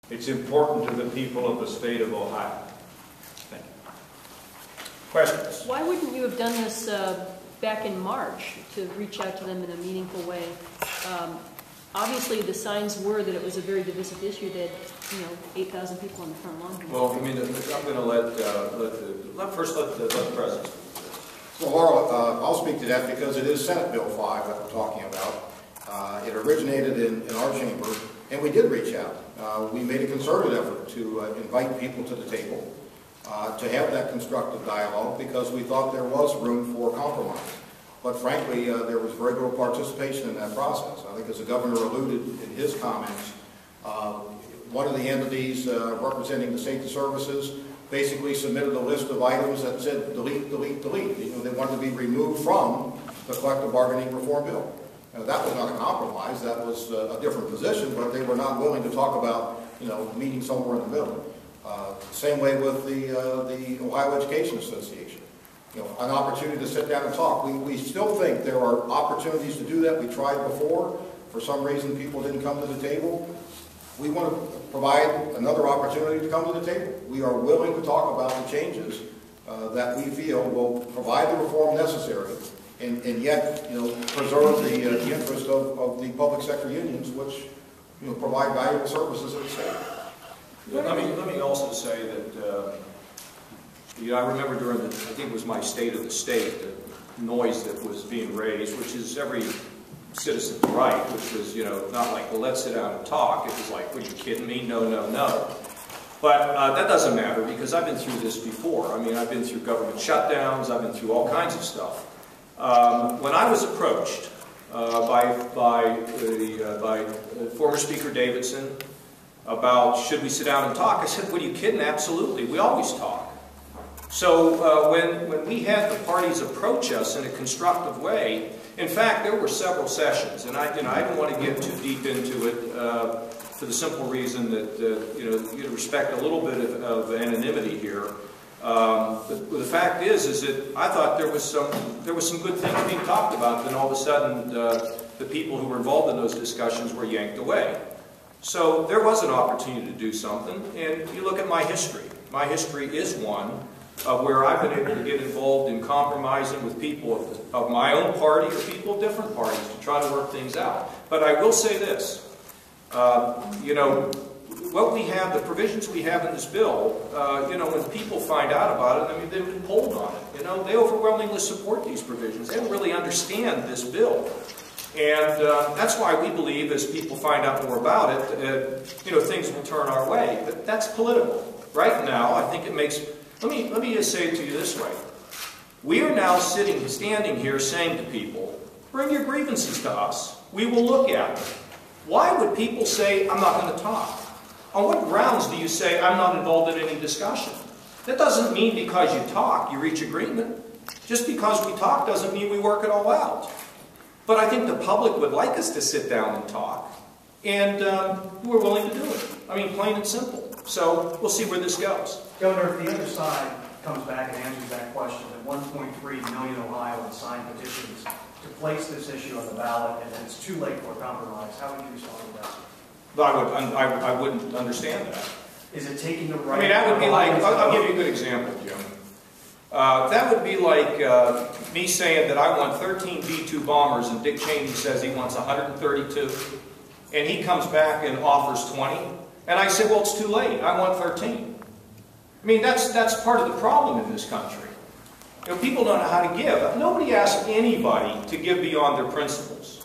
It's important to the people of the state of Ohio. Thank you. Questions? Why wouldn't you have done this back in March to reach out to them in a meaningful way? Obviously, the signs were that it was a very divisive issue that, 8,000 people on the front lawn. Well, I mean, I'm going to let the President speak to this. Well, Laura, I'll speak to that because it is Senate Bill 5 that we're talking about. It originated in our chamber, and we did reach out. We made a concerted effort to invite people to the table, to have that constructive dialogue, because we thought there was room for compromise. But frankly, there was very little participation in that process. I think as the governor alluded in his comments, one of the entities representing the safety services basically submitted a list of items that said delete, delete, delete. They wanted to be removed from the collective bargaining reform bill. That was not a compromise. That was a different position, but they were not willing to talk about, meeting somewhere in the middle. Same way with the Ohio Education Association. An opportunity to sit down and talk. We still think there are opportunities to do that. We tried before. For some reason, people didn't come to the table. We want to provide another opportunity to come to the table. We are willing to talk about the changes that we feel will provide the reform necessary and yet, preserve the interest of the public sector unions, which, provide valuable services to the state. Let me also say that, I remember during I think it was my State of the State, the noise that was being raised, which is every citizen's right, which was, not like, well, let's sit down and talk. It was like, are you kidding me? No, no, no. But that doesn't matter because I've been through this before. I mean, I've been through government shutdowns. I've been through all kinds of stuff. When I was approached by former Speaker Davidson about should we sit down and talk, I said, what are you kidding? Absolutely. We always talk. So when we had the parties approach us in a constructive way, in fact, there were several sessions, and I don't want to get too deep into it for the simple reason that you respect a little bit of anonymity here. The fact is that I thought there was some good things being talked about. Then all of a sudden, the people who were involved in those discussions were yanked away. So there was an opportunity to do something, and you look at my history. My history is one where I've been able to get involved in compromising with people of my own party or people of different parties to try to work things out. But I will say this, what we have, the provisions we have in this bill, when people find out about it, I mean, they've been polled on it. They overwhelmingly support these provisions. They don't really understand this bill. And that's why we believe, as people find out more about it, things will turn our way. But that's political. Right now, I think it makes... Let me just say it to you this way. We are now standing here saying to people, bring your grievances to us. We will look at them. Why would people say, I'm not going to talk? On what grounds do you say, I'm not involved in any discussion? That doesn't mean because you talk, you reach agreement. Just because we talk doesn't mean we work it all out. But I think the public would like us to sit down and talk. And we're willing to do it. I mean, plain and simple. So we'll see where this goes. Governor, if the other side comes back and answers that question, that 1.3 million Ohioans signed petitions to place this issue on the ballot, and then it's too late for a compromise, how would you respond to that? I wouldn't understand that. Is it taking the right... I mean, that would be like, I'll give you a good example, Jim. That would be like me saying that I want 13 B-2 bombers and Dick Cheney says he wants 132, and he comes back and offers 20, and I say, well, it's too late, I want 13. I mean, that's part of the problem in this country. People don't know how to give. Nobody asks anybody to give beyond their principles.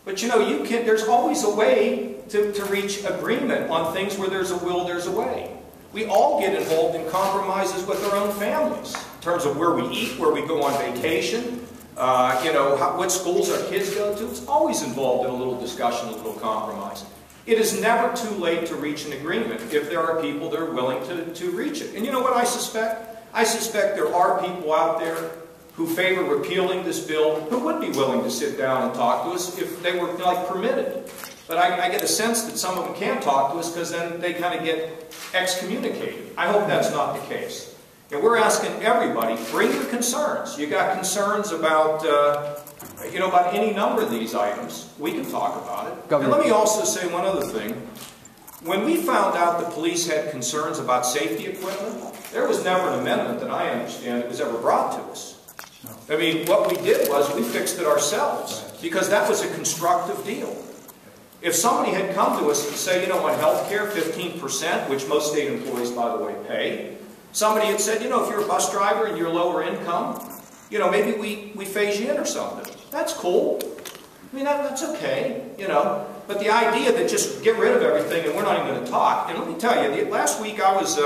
But there's always a way to reach agreement on things where there's a will, there's a way. We all get involved in compromises with our own families in terms of where we eat, where we go on vacation, what schools our kids go to. It's always involved in a little discussion, a little compromise. It is never too late to reach an agreement if there are people that are willing to reach it. And you know what I suspect? I suspect there are people out there who favor repealing this bill who would be willing to sit down and talk to us if they were permitted. But I get a sense that some of them can't talk to us because then they kind of get excommunicated. I hope that's not the case. And we're asking everybody, bring your concerns. You got concerns about about any number of these items, we can talk about it. Governor. And let me also say one other thing. When we found out the police had concerns about safety equipment, there was never an amendment that I understand that was ever brought to us. I mean, what we did was we fixed it ourselves because that was a constructive deal. If somebody had come to us and say, you know, on health care, 15%, which most state employees, by the way, pay, somebody had said, you know, if you're a bus driver and you're lower income, you know, maybe we phase you in or something. That's cool. I mean, that's okay, you know. But the idea that just get rid of everything and we're not even going to talk. And let me tell you, last week I was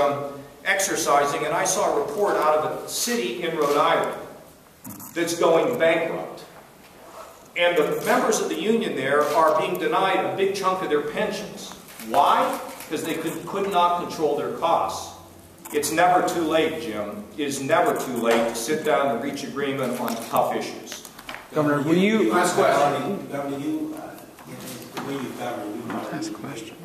exercising and I saw a report out of a city in Rhode Island that's going bankrupt. And the members of the union there are being denied a big chunk of their pensions. Why? Because they could not control their costs. It's never too late, Jim. It is never too late to sit down and reach agreement on tough issues. Governor, will you... Last question. Governor, the way you govern, you know, ask a question.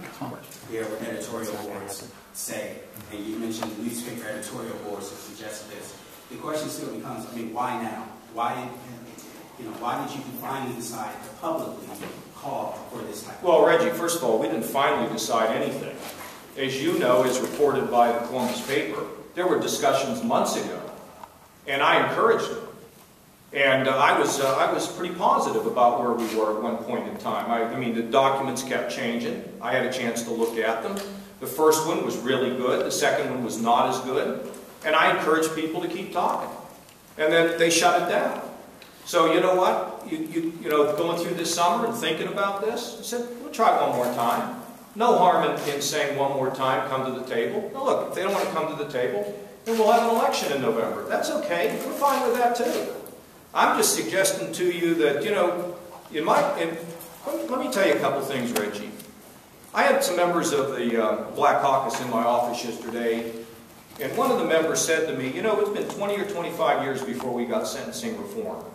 hear what editorial boards say, and you mentioned newspaper editorial boards that suggest this. The question still becomes, I mean, why now? Why did you finally decide to publicly call for this type of... Well, Reggie, first of all, we didn't finally decide anything. As you know, as reported by the Columbus paper, there were discussions months ago, and I encouraged them. And I was pretty positive about where we were at one point in time. I mean, the documents kept changing. I had a chance to look at them. The first one was really good. The second one was not as good. And I encouraged people to keep talking. And then they shut it down. So you know what? You know, going through this summer and thinking about this, I said, we'll try one more time. No harm in saying one more time, come to the table. Now look, if they don't want to come to the table, then we'll have an election in November. That's okay. We're fine with that too. I'm just suggesting to you that, you know, let me tell you a couple things, Reggie. I had some members of the Black Caucus in my office yesterday, and one of the members said to me, you know, it's been 20 or 25 years before we got sentencing reform.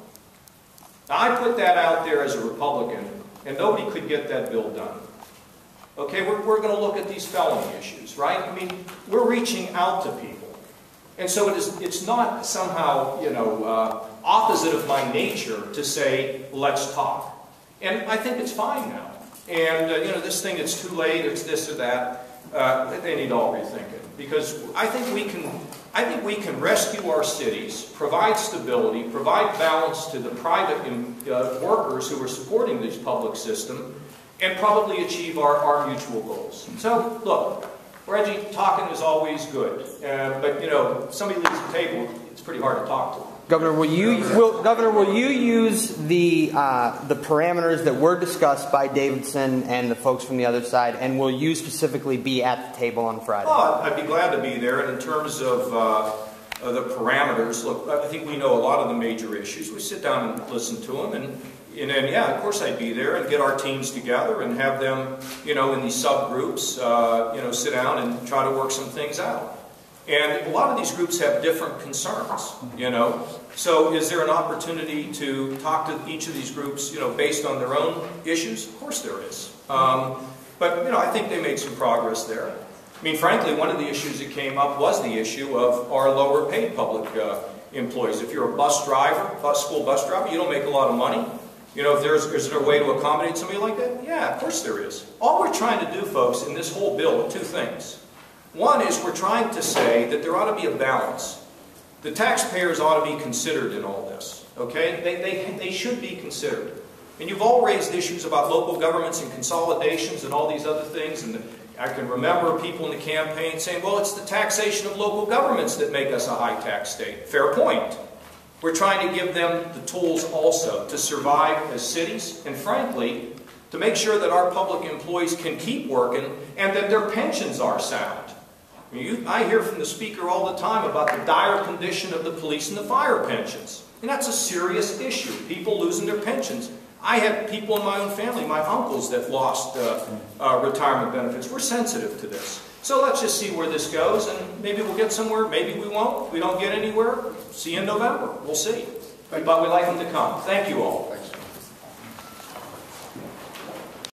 Now, I put that out there as a Republican, and nobody could get that bill done. Okay, we're going to look at these felony issues, right? I mean, we're reaching out to people. And so it's not somehow, you know, opposite of my nature to say, let's talk. And I think it's fine now. And, you know, this thing, it's too late, it's this or that, they need all rethinking. Because I think we can rescue our cities, provide stability, provide balance to the private workers who are supporting this public system, and probably achieve our mutual goals. So, look, Reggie, talking is always good. But, you know, somebody leaves the table, it's pretty hard to talk to them. Governor, will you use the parameters that were discussed by Davidson and the folks from the other side, and will you specifically be at the table on Friday? Oh, I'd be glad to be there. And in terms of the parameters, look, I think we know a lot of the major issues. We sit down and listen to them, and then, yeah, of course I'd be there and get our teams together and have them, you know, in these subgroups, you know, sit down and try to work some things out. And a lot of these groups have different concerns, you know. So is there an opportunity to talk to each of these groups, you know, based on their own issues? Of course there is. But, you know, I think they made some progress there. I mean, frankly, one of the issues that came up was the issue of our lower paid public employees. If you're a bus driver, school bus driver, you don't make a lot of money. You know, is there a way to accommodate somebody like that? Yeah, of course there is. All we're trying to do, folks, in this whole bill are two things. One is we're trying to say that there ought to be a balance. The taxpayers ought to be considered in all this, okay? They should be considered. And you've all raised issues about local governments and consolidations and all these other things, and I can remember people in the campaign saying, well, it's the taxation of local governments that make us a high-tax state. Fair point. We're trying to give them the tools also to survive as cities, and frankly, to make sure that our public employees can keep working and that their pensions are sound. I hear from the speaker all the time about the dire condition of the police and the fire pensions. And that's a serious issue, people losing their pensions. I have people in my own family, my uncles, that lost retirement benefits. We're sensitive to this. So let's just see where this goes, and maybe we'll get somewhere, maybe we won't. If we don't get anywhere, see you in November. We'll see. But we'd like them to come. Thank you all.